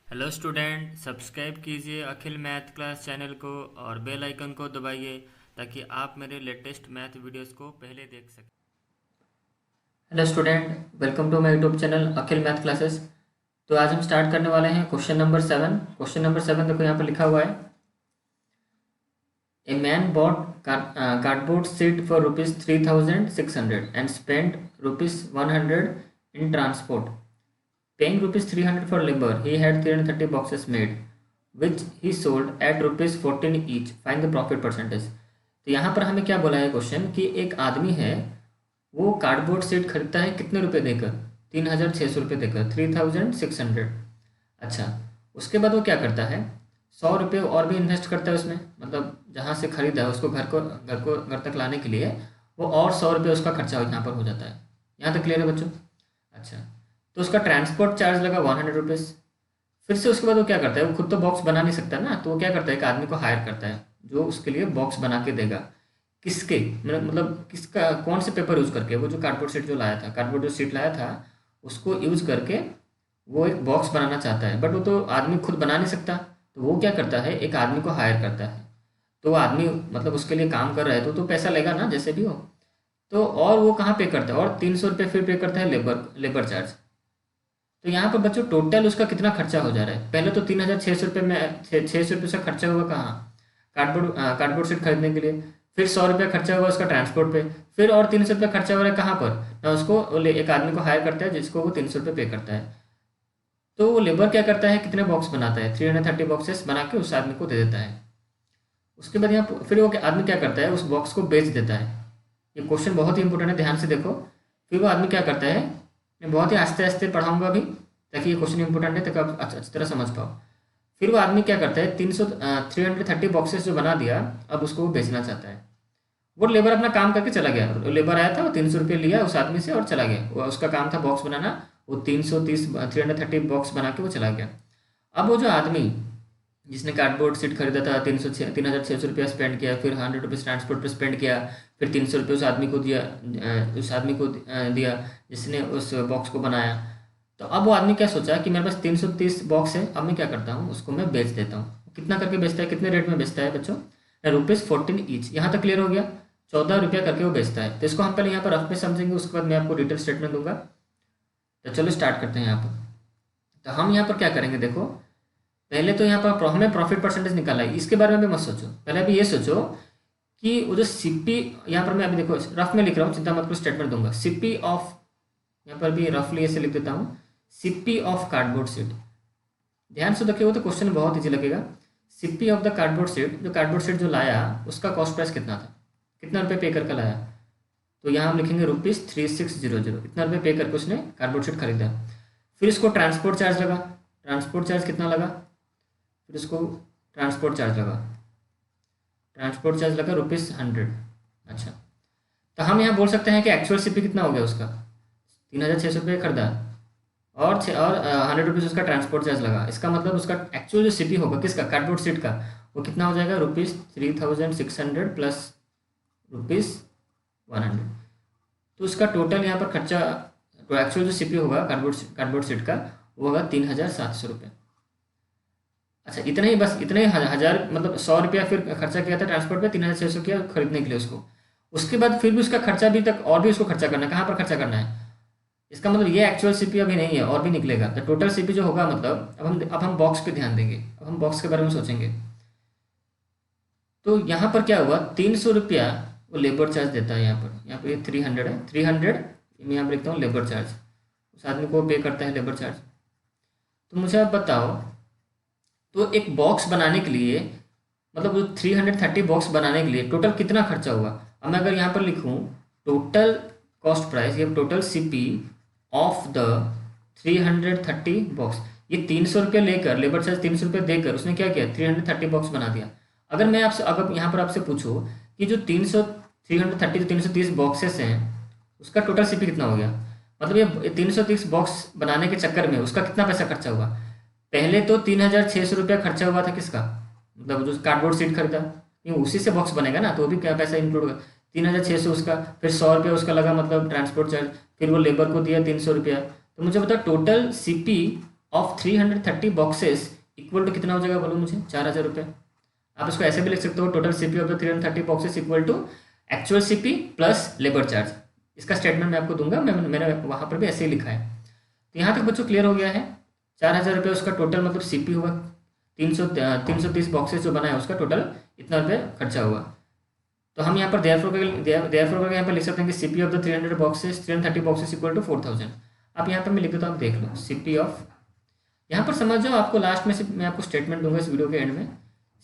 Hello student, subscribe कीजिए अखिल math class channel को और बेल आइकन को दबाइए ताकि आप मेरे लेटेस्ट मैथ वीडियोस को पहले देख सकें। Hello student, welcome to my YouTube channel Akhil math classes. तो आज हम स्टार्ट करने वाले हैं क्वेश्चन नंबर 7। क्वेश्चन नंबर 7 देखो यहाँ पर लिखा हुआ है, a man bot cardboard seat for ₹3,600 and spend ₹100 in transport. Paying ₹300 for labor, he had 330 boxes made, which he sold at ₹14 each. Find the profit percentage. तो यहाँ पर हमें क्या बोला है क्वेश्चन कि एक आदमी है, वो कार्डबोर्ड सेट खरीदता है कितने रुपए देकर? 3,600 देकर, 3,600. अच्छा, उसके बाद वो क्या करता है, 100 रुपये और भी इन्वेस्ट करता है उसमें, मतलब जहाँ से खरीदा है उसको घर तक लाने के लिए वो और 100 रुपये उसका खर्चा यहाँ पर हो जाता है. यहाँ तक क्लियर है बच्चों? अच्छा, तो उसका ट्रांसपोर्ट चार्ज लगा 100 रुपीज़. फिर से उसके बाद वो क्या करता है, वो खुद तो बॉक्स बना नहीं सकता ना, तो वो क्या करता है, एक आदमी को हायर करता है जो उसके लिए बॉक्स बना के देगा. किसके मतलब किसका, कौन से पेपर यूज़ करके? वो जो कार्डबोर्ड शीट जो लाया था, कार्डबोर्ड जो शीट लाया था उसको यूज़ करके वो एक बॉक्स बनाना चाहता है, बट वो तो आदमी खुद बना नहीं सकता, तो वो क्या करता है, एक आदमी को हायर करता है. तो वो आदमी मतलब उसके लिए काम कर रहा है तो पैसा लेगा ना जैसे भी हो. तो और वो कहाँ पे करता है, और 300 रुपये फिर पे करता है लेबर चार्ज. तो यहाँ पर बच्चों टोटल उसका कितना खर्चा हो जा रहा है? पहले तो 3,600 रुपये में 600 रुपये से खर्चा हुआ कहाँ, कार्डबोर्ड शीट खरीदने के लिए. फिर 100 रुपया खर्चा हुआ उसका ट्रांसपोर्ट पे. फिर और 300 रुपया खर्चा हो रहा है कहाँ पर ना, उसको एक आदमी को हायर करता है जिसको वो 300 रुपये पे करता है. तो वो लेबर क्या करता है, कितने बॉक्स बनाता है, 330 बॉक्सेस बना के उस आदमी को दे देता है. उसके बाद यहाँ फिर वो आदमी क्या करता है, उस बॉक्स को बेच देता है. ये क्वेश्चन बहुत ही इंपॉर्टेंट है, ध्यान से देखो. फिर वो आदमी क्या करता है, मैं बहुत ही आस्ते आस्ते पढ़ाऊंगा अभी ताकि ये क्वेश्चन इंपॉर्टेंट है, ताकि आप अच्छी तरह समझ पाओ. फिर वो आदमी क्या करता है, 330 बॉक्सेस जो बना दिया, अब उसको वो बेचना चाहता है. वो लेबर अपना काम करके चला गया, लेबर आया था, वो 300 रुपये लिया उस आदमी से और चला गया. वो उसका काम था बॉक्स बनाना, वो 330 बॉक्स बना के वो चला गया. अब वो जो आदमी जिसने कार्डबोर्ड सीट खरीदा था, 3,600 रुपया स्पेंड किया, फिर 100 रुपीज़ ट्रांसपोर्ट पर स्पेंड किया, फिर 300 रुपये उस आदमी को दिया, दिया जिसने उस बॉक्स को बनाया. तो अब वो आदमी क्या सोचा कि मेरे पास 330 बॉक्स है, अब मैं क्या करता हूँ, उसको मैं बेच देता हूँ. कितना करके बेचता है, कितने रेट में बेचता है बच्चों? ₹14 ईच. यहाँ तक क्लियर हो गया? 14 रुपया करके वो बेचता है. तो इसको हम पहले यहाँ पर रफ में समझेंगे, उसके बाद मैं आपको डिटेल स्टेटमेंट दूंगा. तो चलो स्टार्ट करते हैं यहाँ पर. तो हम यहाँ पर क्या करेंगे, देखो पहले तो यहाँ पर हमें प्रॉफिट परसेंटेज निकालना है. इसके बारे में भी मत सोचो, पहले अभी ये सोचो कि वो जो सीपी, यहाँ पर मैं अभी देखो रफ में लिख रहा हूँ, चिंता मत करो, स्टेटमेंट दूंगा. सीपी ऑफ, यहाँ पर भी रफली ऐसे लिख देता हूँ, सीपी ऑफ कार्डबोर्ड शीट. ध्यान से देखिए, वो तो क्वेश्चन बहुत ईजी लगेगा. CP of the cardboard sheet, जो कार्डबोर्ड शीट जो लाया उसका कॉस्ट प्राइस कितना था, कितना रुपये पे करके लाया? तो यहाँ हम लिखेंगे ₹3600. इतना रुपये पे करके उसने कार्डबोर्ड शीट खरीदा. फिर इसको ट्रांसपोर्ट चार्ज लगा. ट्रांसपोर्ट चार्ज कितना लगा? फिर इसको ट्रांसपोर्ट चार्ज लगा, ट्रांसपोर्ट चार्ज लगा ₹100. अच्छा, तो हम यहाँ बोल सकते हैं कि एक्चुअल सीपी कितना हो गया उसका, 3,600 खरीदा और 100 रुपीज़ उसका ट्रांसपोर्ट चार्ज लगा. इसका मतलब उसका एक्चुअल जो सीपी होगा किसका, कार्डबोर्ड शीट का, वो कितना हो जाएगा, ₹3,600 प्लस ₹100. तो उसका टोटल यहाँ पर खर्चा, तो एक्चुअल जो सीपी होगा कार्डबोर्ड शीट का, वो होगा ₹3,700. अच्छा, इतना ही, बस इतना ही, हज़ार मतलब 100 रुपया फिर खर्चा किया था ट्रांसपोर्ट पे, 3,600 किया खरीदने के लिए उसको. उसके बाद फिर भी उसका खर्चा भी तक और भी उसको खर्चा करना है. कहाँ पर खर्चा करना है? इसका मतलब ये एक्चुअल सीपी अभी नहीं है, और भी निकलेगा. तो टोटल सीपी जो होगा, मतलब अब हम बॉक्स पे ध्यान देंगे, अब हम बॉक्स के बारे में सोचेंगे. तो यहाँ पर क्या हुआ, 300 रुपया वो लेबर चार्ज देता है. यहाँ पर ये 300 है, 300 मैं यहाँ पर लिखता हूँ लेबर चार्ज, उस आदमी को पे करता है लेबर चार्ज. तो मुझे आप बताओ, तो एक बॉक्स बनाने के लिए, मतलब वो 330 बॉक्स बनाने के लिए टोटल कितना खर्चा हुआ? अब मैं अगर यहाँ पर लिखूँ टोटल कॉस्ट प्राइस, ये total CP of the 330 box, ये 300 रुपये लेकर, लेबर चार्ज 300 रुपये देकर उसने क्या किया, 330 बॉक्स बना दिया. अगर मैं आपसे, अगर यहाँ पर आपसे पूछूँ कि जो 330 330 बॉक्सेस हैं उसका टोटल सीपी कितना हो गया, मतलब ये 330 बॉक्स बनाने के चक्कर में उसका कितना पैसा खर्चा हुआ? पहले तो 3,600 रुपया खर्चा हुआ था किसका, मतलब जो कार्डबोर्ड सीट खरीदा, ये उसी से बॉक्स बनेगा ना, तो भी क्या पैसा इंक्लूड होगा, 3,600 उसका, फिर 100 रुपया उसका लगा मतलब ट्रांसपोर्ट चार्ज, फिर वो लेबर को दिया 300 रुपया. तो मुझे बताओ total CP of 330 boxes equal to कितना हो जाएगा बोलो मुझे, 4,000 रुपये। आप इसको ऐसे भी लिख सकते हो, total CP of the 330 boxes equal to actual CP plus labour charge. इसका स्टेटमेंट मैं आपको दूंगा, मैंने वहाँ पर भी ऐसे ही लिखा है। तो यहाँ तक बच्चों क्लियर हो गया है। 4,000 रुपये उसका टोटल मतलब सीपी हुआ, 330 बॉक्सेस जो बना है उसका टोटल इतना रुपये खर्चा हुआ। तो हम यहाँ पर देयरफॉर का यहाँ पर लिख सकते हैं कि CP of the 330 boxes equal to 4,000। आप यहाँ पर मैं लिख देता हूँ, आप देख लो सीपी ऑफ, यहाँ पर समझ जाओ, आपको लास्ट में मैं आपको स्टेटमेंट दूंगा इस वीडियो के एंड में।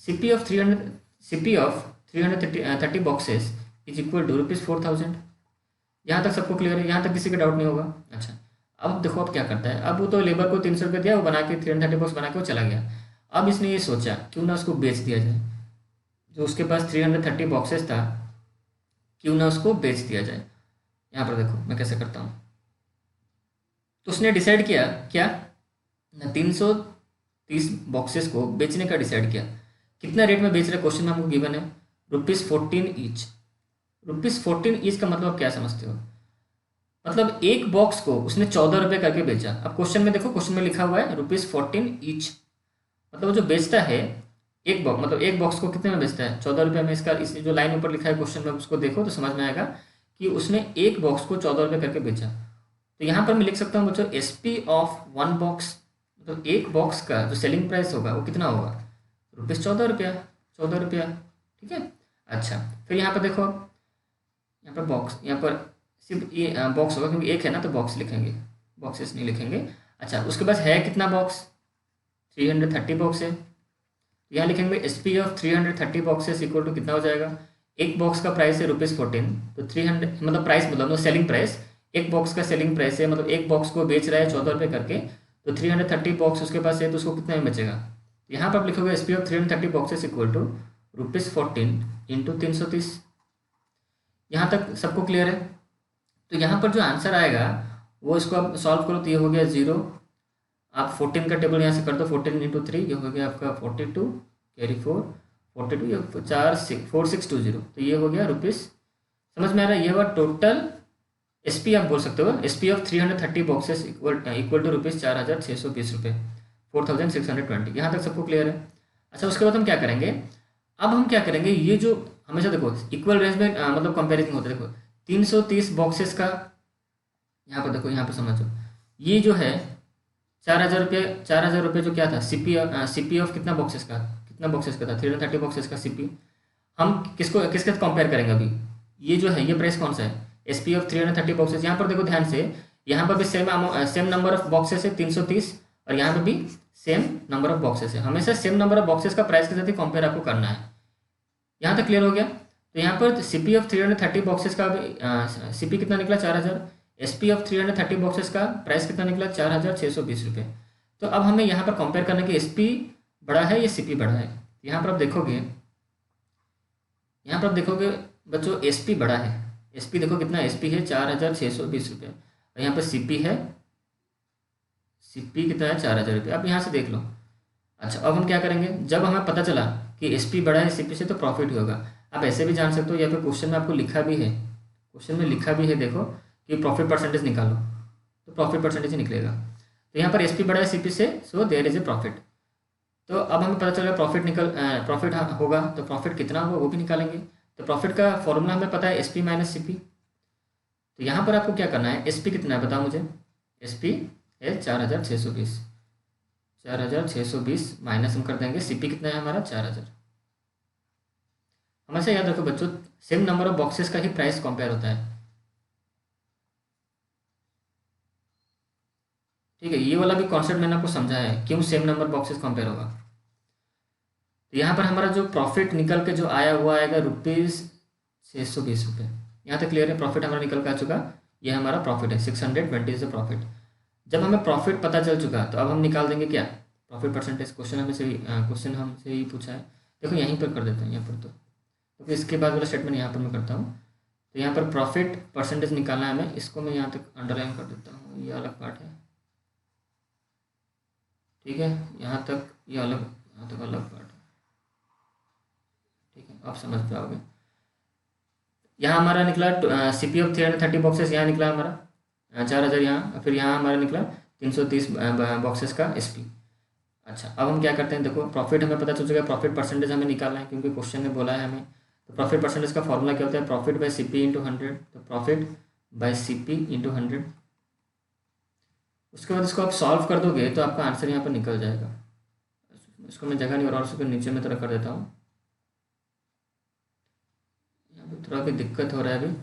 CP of 330 boxes is equal to ₹4,000। यहाँ तक सबको क्लियर है, यहाँ तक किसी का डाउट नहीं होगा। अच्छा, अब देखो अब क्या करता है, अब वो तो लेबर को 300 रुपये दिया, वो बना के 330 बॉक्स बना के वो चला गया। अब इसने ये सोचा क्यों ना उसको बेच दिया जाए, जो उसके पास 330 बॉक्सेस था क्यों ना उसको बेच दिया जाए। यहाँ पर देखो मैं कैसे करता हूँ। तो उसने डिसाइड किया क्या, 330 बॉक्सेस को बेचने का डिसाइड किया। कितना रेट में बेच रहे, क्वेश्चन में हमको गिवन है ₹14 ईच। ₹14 ईच का मतलब आप क्या समझते हो, मतलब एक बॉक्स को उसने 14 रुपये करके बेचा। अब क्वेश्चन में देखो, क्वेश्चन में लिखा हुआ है ₹14 ईच, मतलब वो जो बेचता है एक बॉक्स, मतलब एक बॉक्स को कितने में बेचता है, 14 रुपये में। इसका इस जो लाइन ऊपर लिखा है क्वेश्चन में उसको देखो तो समझ में आएगा कि उसने एक बॉक्स को 14 रुपये करके बेचा। तो यहाँ पर मैं लिख सकता हूँ बच्चों SP ऑफ वन बॉक्स, मतलब एक बॉक्स का जो सेलिंग प्राइस होगा वो कितना होगा, ₹14, 14 रुपया। ठीक है। अच्छा, फिर यहाँ पर देखो, यहाँ पर बॉक्स, यहाँ पर सिर्फ ये बॉक्स होगा क्योंकि एक है ना, तो बॉक्स लिखेंगे, बॉक्सेस नहीं लिखेंगे। अच्छा, उसके पास है कितना बॉक्स, 330 बॉक्स है। यहाँ लिखेंगे SP of 330 boxes equal to कितना हो जाएगा, एक बॉक्स का प्राइस है ₹14, तो 300 मतलब प्राइस मतलब सेलिंग प्राइस, एक बॉक्स का सेलिंग प्राइस है, मतलब एक बॉक्स को बेच रहा है 14 रुपये करके, तो 330 बॉक्स उसके पास है तो उसको कितने में बचेगा। यहाँ पर आप लिखोगे SP of 330 boxes equal to ₹14 into 330। यहाँ तक सबको क्लियर है। तो यहाँ पर जो आंसर आएगा वो इसको आप सॉल्व करो तो ये हो गया 0। आप 14 का टेबल यहाँ से कर दो, 14 इंटू 3 ये हो गया आपका 42, कैरी 4, 42, ये 4620, तो ये हो गया रुपीज़। समझ में आ रहा है, ये हुआ टोटल SP, आप बोल सकते हो SP of 330 boxes equal to ₹4,620, 4,620। यहाँ तक सबको क्लियर है। अच्छा, उसके बाद हम क्या करेंगे, अब हम क्या करेंगे, ये जो हमेशा देखो इक्वल रेंज में मतलब कंपेरिजन होता है। देखो 330 बॉक्सेस का, यहाँ पर देखो, यहाँ पर समझो, ये जो है 4,000 रुपये, 4,000 रुपये जो क्या था CP ऑफ कितना बॉक्सेस का, कितना बॉक्सेस का था, 330 बॉक्सेस का CP। हम किसको किसके साथ कंपेयर करेंगे अभी, ये जो है ये प्राइस कौन सा है, SP ऑफ 330 बॉक्सेस। यहाँ पर देखो ध्यान से, यहाँ पर भी सेम नंबर ऑफ बॉक्सेस है 330, और यहाँ पर भी सेम नंबर ऑफ बॉक्सेस है। हमेशा सेम नंबर ऑफ बॉक्सेस का प्राइस के साथ ही कंपेयर आपको करना है। यहाँ तक क्लियर हो गया। तो यहाँ पर CP ऑफ 330 बॉक्सेस का CP कितना निकला, 4,000। SP ऑफ 330 बॉक्सेस का प्राइस कितना निकला, 4,620 रुपये। तो अब हमें यहाँ पर कंपेयर करना कि SP बड़ा है या CP बड़ा है। यहाँ पर आप देखोगे, यहाँ पर आप देखोगे बच्चों SP बड़ा है। SP देखो कितना SP है, 4,620 रुपये, और यहाँ पर CP है, CP कितना है, 4,000 रुपये। आप यहाँ से देख लो। अच्छा, अब हम क्या करेंगे, जब हमें पता चला कि SP बड़ा है CP से तो प्रॉफिट ही होगा। आप ऐसे भी जान सकते हो, या फिर क्वेश्चन में आपको लिखा भी है, क्वेश्चन में लिखा भी है देखो कि प्रॉफिट परसेंटेज निकालो, तो प्रॉफिट परसेंटेज ही निकलेगा। तो यहाँ पर SP बड़ा है CP से, so there is a profit. तो अब हमें पता चला प्रॉफिट होगा, तो प्रॉफिट कितना होगा वो भी निकालेंगे। तो प्रॉफिट का फॉर्मूला हमें पता है SP माइनस CP। तो यहाँ पर आपको क्या करना है, SP कितना है बताओ मुझे, SP है 4,620, 4,620 माइनस हम कर देंगे CP कितना है हमारा, 4,000। हमेशा याद रखो बच्चों, सेम नंबर ऑफ बॉक्सेस का ही प्राइस कंपेयर होता है। ठीक है, ये वाला भी कॉन्सेप्ट मैंने आपको समझाया है, क्यों सेम नंबर बॉक्सेस कंपेयर होगा। तो यहाँ पर हमारा जो प्रॉफिट निकल के जो आया हुआ आएगा ₹620। यहाँ तक क्लियर है, प्रॉफिट हमारा निकल के आ चुका, ये हमारा प्रॉफिट है, 620 इज द प्रॉफिट। जब हमें प्रॉफिट पता चल चुका तो अब हम निकाल देंगे क्या, प्रॉफिट परसेंटेज। क्वेश्चन हमसे ही पूछा है, देखो यहीं पर कर देते हैं, यहाँ पर तो क्योंकि इसके बाद वाला स्टेटमेंट यहाँ पर मैं करता हूँ। तो यहाँ पर प्रॉफिट परसेंटेज निकालना है हमें, इसको मैं यहाँ तक अंडरलाइन कर देता हूँ, ये अलग पार्ट है। ठीक है, यहाँ तक ये अलग, यहाँ तक अलग पार्ट है। ठीक है, आप समझ पाओगे। यहाँ हमारा निकला CP ऑफ 330 बॉक्सेस, यहाँ निकला हमारा 4,000, यहाँ फिर यहाँ हमारा निकला 330 बॉक्सेस का SP। अच्छा, अब हम क्या करते हैं, देखो प्रॉफिट हमें पता चल चुका है, प्रॉफिट परसेंटेज हमें निकालना है क्योंकि क्वेश्चन में बोला है हमें। तो प्रॉफिट परसेंटेज का फॉर्मूला क्या होता है, प्रॉफिट बाय CP इंटू 100। तो प्रॉफिट बाय CP इंटू 100। उसके बाद इसको आप सॉल्व कर दोगे तो आपका आंसर यहाँ पर निकल जाएगा। इसको मैं जगह नहीं और उसको नीचे में थोड़ा कर देता हूँ, यहाँ पर थोड़ा भी दिक्कत हो रहा है अभी।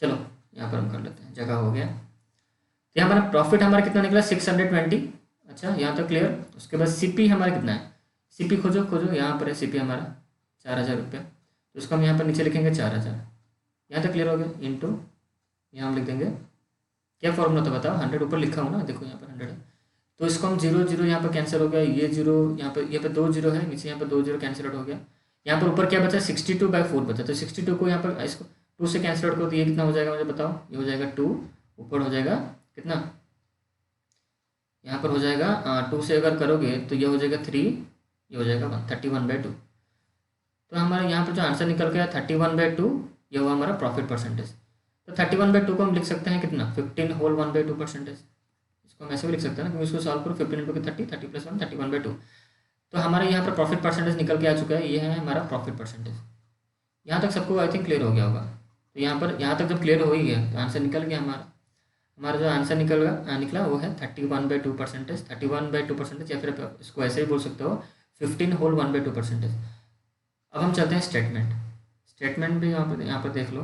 चलो यहाँ पर हम कर लेते हैं, जगह हो गया। तो यहाँ हमारा प्रॉफिट हमारा कितना निकला 620। अच्छा, यहाँ तक क्लियर। उसके बाद CP हमारा कितना है, CP खोजो खोजो, यहाँ पर है CP हमारा 4000 रुपये। तो उसको हम यहाँ पर नीचे लिखेंगे 4000। यहाँ तक क्लियर हो गया। इंटू यहाँ हम लिख देंगे, क्या फॉर्मूला था बताओ, 100 ऊपर लिखा हूँ ना, देखो यहाँ पर 100 है। तो इसको हम 0 0 यहाँ पर कैंसिल हो गया, ये 0 यहाँ पर 2 0 है, नीचे यहाँ पर 2 0 कैंसिल आउट हो गया। यहाँ पर ऊपर क्या बचा, 62/4 बचा। तो 62 को यहाँ पर इसको 2 से कैंसिल आउट करो तो ये कितना हो जाएगा मुझे बताओ, ये हो जाएगा 2। ऊपर हो जाएगा कितना, यहाँ पर हो जाएगा 2 से अगर करोगे तो ये हो जाएगा 3, ये हो जाएगा 1, 31/2। तो हमारा यहाँ पर जो आंसर निकल गया 31/2, ये हुआ हमारा प्रॉफिट परसेंटेज। तो 31/2 को हम लिख सकते हैं कितना, 15 होल 1/2 परसेंटेज। इसको हम ऐसे भी लिख सकते हैं ना, क्योंकि इसको सॉल्व करो 15 इंटू 30, 30 + 1 31/2। तो हमारे यहाँ पर प्रॉफिट परसेंटेज निकल के आ चुका है, ये है हमारा प्रॉफिट परसेंटेज। यहाँ तक सबको आई थिंक क्लियर हो गया होगा। तो यहाँ तक जब क्लियर हो ही गया तो आंसर निकल गया हमारा जो आंसर निकला वो है 31/2 परसेंटेज। 31/2 परसेंटेज, या फिर इसको ऐसे ही बोल सकते हो 15 होल 1/2 परसेंटेज। अब हम चलते हैं स्टेटमेंट भी यहाँ पर देख लो।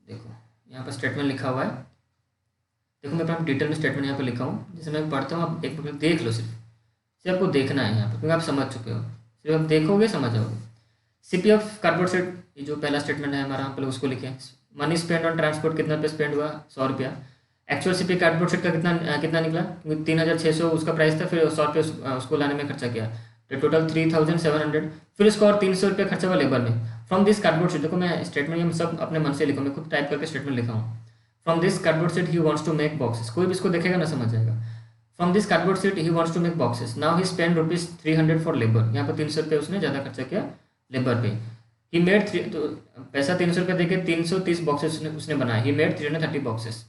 देखो यहाँ पर स्टेटमेंट लिखा हुआ है, देखो मैं अपना डिटेल में स्टेटमेंट यहाँ पर लिखा हूँ, जैसे मैं पढ़ता हूँ आप एक बार देख लो। सिर्फ आपको देखना है यहाँ पर, क्योंकि आप समझ चुके हो, सिर्फ आप देखोगे समझ जाओगे। CP ऑफ कार्डबोर्ड सेट, ये जो पहला स्टेटमेंट है हमारा, हम पहले उसको लिखें। मनी स्पेंड ऑन ट्रांसपोर्ट, कितना रुपये स्पेंड हुआ, 100 रुपया। एक्चुअल CP कार्डबोर्ड सेट का कितना निकला, क्योंकि 3600 उसका प्राइस था, फिर 100 रुपये उसको लाने में खर्चा किया, तो टोटल 3700। फिर उसको और 300 रुपये खर्चा हुआ लेबर में। फ्रॉम दिस कार्डबोर्ड सेट, देखो मैं स्टेटमेंट हम सब अपने मन से लिखा, मैं खुद टाइप करके स्टेटमेंट लिखा हूँ। From this cardboard set he wants to make boxes, कोई भी इसको देखेगा ना समझ जाएगा। From this cardboard set he wants to make boxes, now he spend ₹300 for labour. यहाँ पर 300 रुपये उसने ज़्यादा खर्चा किया लेबर पे। ही मेड तो पैसा 300 रुपये देके 330 बॉक्सेस उसने बनाया। He made 330 boxes.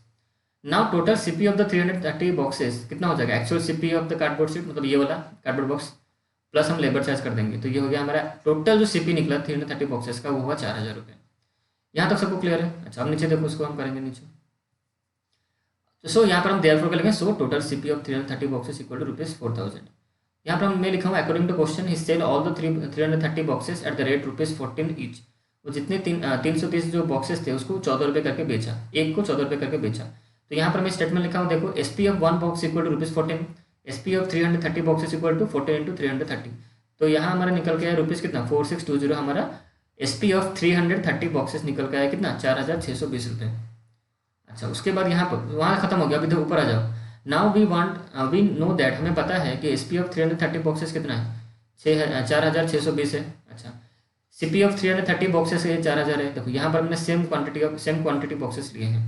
Now total CP of the 330 boxes कितना हो जाएगा, actual CP of the cardboard sheet, मतलब ये वाला कार्डबोर्ड बॉक्स, प्लस हम लेबर चार्ज कर देंगे, तो ये हो गया हमारा टोटल जो CP निकला 330 बॉक्सेस का, वो हुआ 4000 रुपये। यहाँ तक सबको क्लियर है। अच्छा, अब नीचे देखो, उसको हम करेंगे नीचे। तो सो यहाँ पर हम देयरफॉर कर लेंगे, so total CP of 330 boxes equal to ₹4000। यहाँ पर मैं लिखा हूँ according to question he sell all the 330 boxes at the rate ₹14 each. वो जितने 330 जो बॉक्सेस थे उसको 14 रुपये करके बेचा, एक को 14 रुपये करके बेचा। तो यहाँ पर मैं स्टेटमेंट लिखा हूँ, देखो SP of 1 box equal to ₹14, SP of 330 boxes equal to 14 into 330। तो यहाँ हमारा निकल के आया रुपीज़ कितना, 4620। हमारा SP ऑफ 330 बॉक्सेस निकल के आया कितना, 4620 रुपये। अच्छा, उसके बाद यहाँ पर वहाँ खत्म हो गया, अभी ऊपर आ जाओ। नाउ वी नो दैट, हमें पता है कि SP ऑफ 330 बॉक्सेस कितना है, 4620 है। अच्छा, CP ऑफ 330 बॉक्सेस है 4000 है। देखो यहाँ पर मैंने सेम क्वांटिटी बॉक्सेस लिए हैं,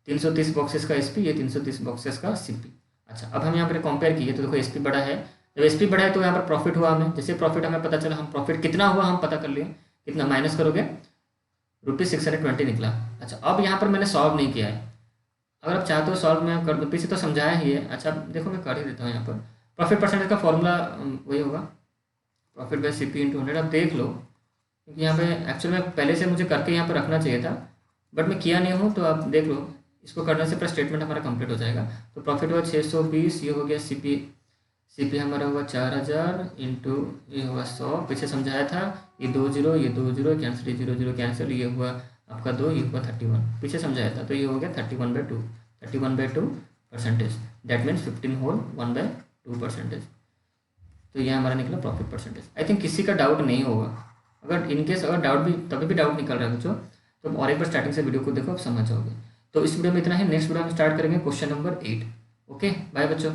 330 बॉक्सेस का SP, ये 330 बॉक्सेस का CP। अच्छा, अब हम यहाँ पर कंपेयर किए तो देखो SP बड़ा है, जब SP बड़ा है तो यहाँ पर प्रॉफिट हुआ हमें, जैसे प्रॉफिट हमें पता चला, हम प्रॉफिट कितना हुआ हम पता कर लिए, कितना माइनस करोगे ₹620 निकला। अच्छा, अब यहाँ पर मैंने सॉल्व नहीं किया है, अगर आप चाहते हो सॉल्व मैं कर दूँ, पीछे तो समझाया ही है। अच्छा, देखो मैं कर ही देता हूँ। यहाँ पर प्रॉफिट परसेंटेज का फॉर्मूला वही होगा, प्रॉफिट बाय CP इंटू 100। आप देख लो, क्योंकि यहाँ पे एक्चुअल में पहले से मुझे करके यहाँ पर रखना चाहिए था, बट मैं किया नहीं हूँ, तो आप देख लो, इसको करने से पूरा स्टेटमेंट हमारा कंप्लीट हो जाएगा। तो प्रॉफिट हुआ 620, ये हो गया CP हमारा हुआ 4000 इंटू ये हुआ 100, पीछे समझाया था, ये 2 0 कैंसिल, ये 0 0 कैंसिल, ये हुआ आपका 2, ये हुआ 31, पीछे समझाया था, तो ये हो गया 31/2 percentage. That means 15 whole 1/2 percentage. तो ये हमारा निकला प्रॉफिट परसेंटेज। आई थिंक किसी का डाउट नहीं होगा, अगर इनकेस अगर डाउट भी तभी भी डाउट निकल रहा है बच्चों, तो और एक बार स्टार्टिंग से वीडियो को देखो, आप समझ जाओगे। तो इस वीडियो में इतना ही, नेक्स्ट वीडियो हम स्टार्ट करेंगे क्वेश्चन नंबर 8। ओके, बाय बच्चों।